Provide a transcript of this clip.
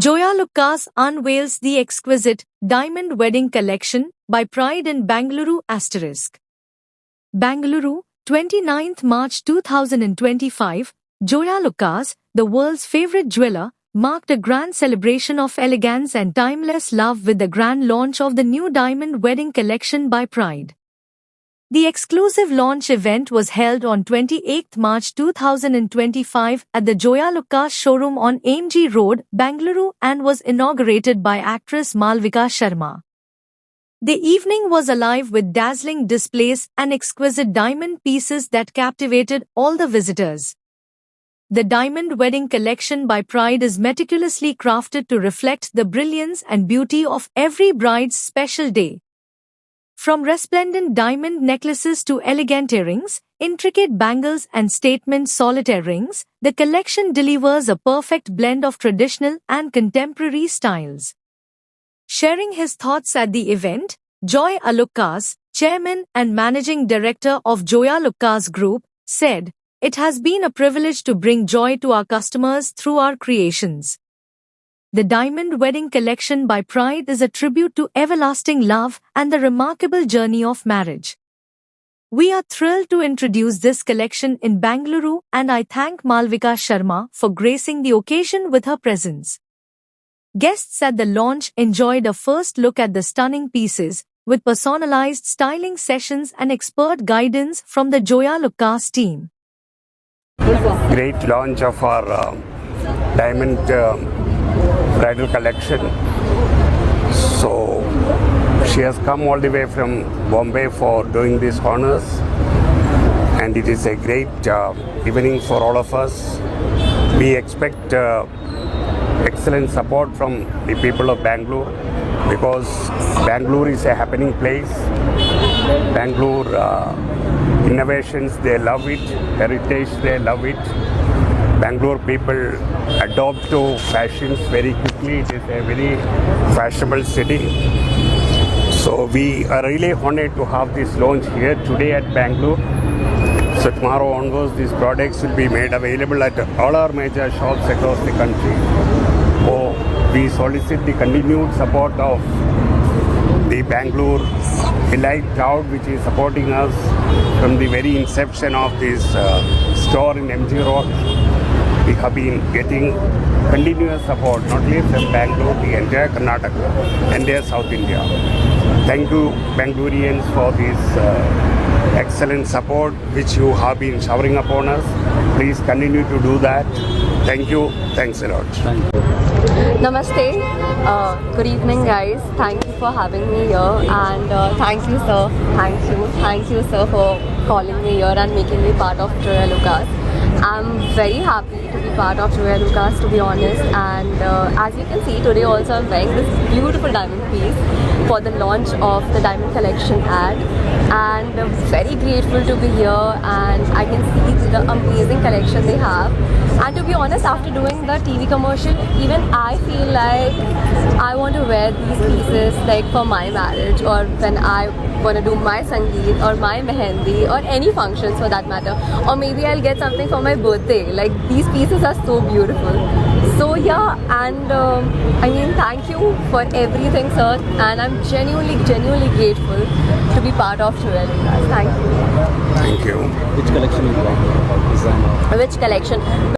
Joyalukas unveils the exquisite Diamond Wedding Collection by Pride in Bengaluru *. Bengaluru, 29th March 2025, Joyalukas, the world's favorite jeweler, marked a grand celebration of elegance and timeless love with the grand launch of the new Diamond Wedding Collection by Pride. The exclusive launch event was held on 28 March 2025 at the Joyalukas showroom on AMG Road, Bengaluru, and was inaugurated by actress Malvika Sharma. The evening was alive with dazzling displays and exquisite diamond pieces that captivated all the visitors. The Diamond Wedding Collection by Pride is meticulously crafted to reflect the brilliance and beauty of every bride's special day. From resplendent diamond necklaces to elegant earrings, intricate bangles and statement solitaire rings, the collection delivers a perfect blend of traditional and contemporary styles. Sharing his thoughts at the event, Joy Alukas, Chairman and Managing Director of Joyalukas Group, said, "It has been a privilege to bring joy to our customers through our creations. The Diamond Wedding Collection by Pride is a tribute to everlasting love and the remarkable journey of marriage. We are thrilled to introduce this collection in Bengaluru, and I thank Malvika Sharma for gracing the occasion with her presence." Guests at the launch enjoyed a first look at the stunning pieces, with personalized styling sessions and expert guidance from the Joyalukas team. Great launch of our diamond bridal collection. So she has come all the way from Bombay for doing these honors, and it is a great evening for all of us. We expect excellent support from the people of Bangalore, because Bangalore is a happening place. Bangalore innovations, they love it. Heritage, they love it. Bangalore people adopt to fashions very quickly. It is a very fashionable city. So we are really honored to have this launch here today at Bangalore. So tomorrow onwards, these products will be made available at all our major shops across the country. So we solicit the continued support of the Bangalore elite crowd, which is supporting us from the very inception of this store in MG Road. We have been getting continuous support, not only from Bangalore, the entire Karnataka, entire South India. Thank you, Bangaloreans, for this excellent support which you have been showering upon us. Please continue to do that. Thank you. Thanks a lot. Namaste. Good evening, guys. Thank you for having me here, and thank you, sir. Thank you, sir, for calling me here and making me part of Joyalukas. I'm very happy to be part of Joyalukas, to be honest, and as you can see today also I'm wearing this beautiful diamond piece for the launch of the Diamond Collection ad, and I'm very grateful to be here, and I can see the amazing collection they have. And to be honest, after doing the TV commercial, even I feel like I want to wear these pieces like for my marriage, or when I want to do my sangeet or my mehendi or any functions for that matter, or maybe I'll get something for my birthday. Like, these pieces are so beautiful. So yeah, and I mean, thank you for everything, sir, and I'm genuinely grateful to be part of Joyalukas. Thank you. Thank you. Which collection you want? Which collection?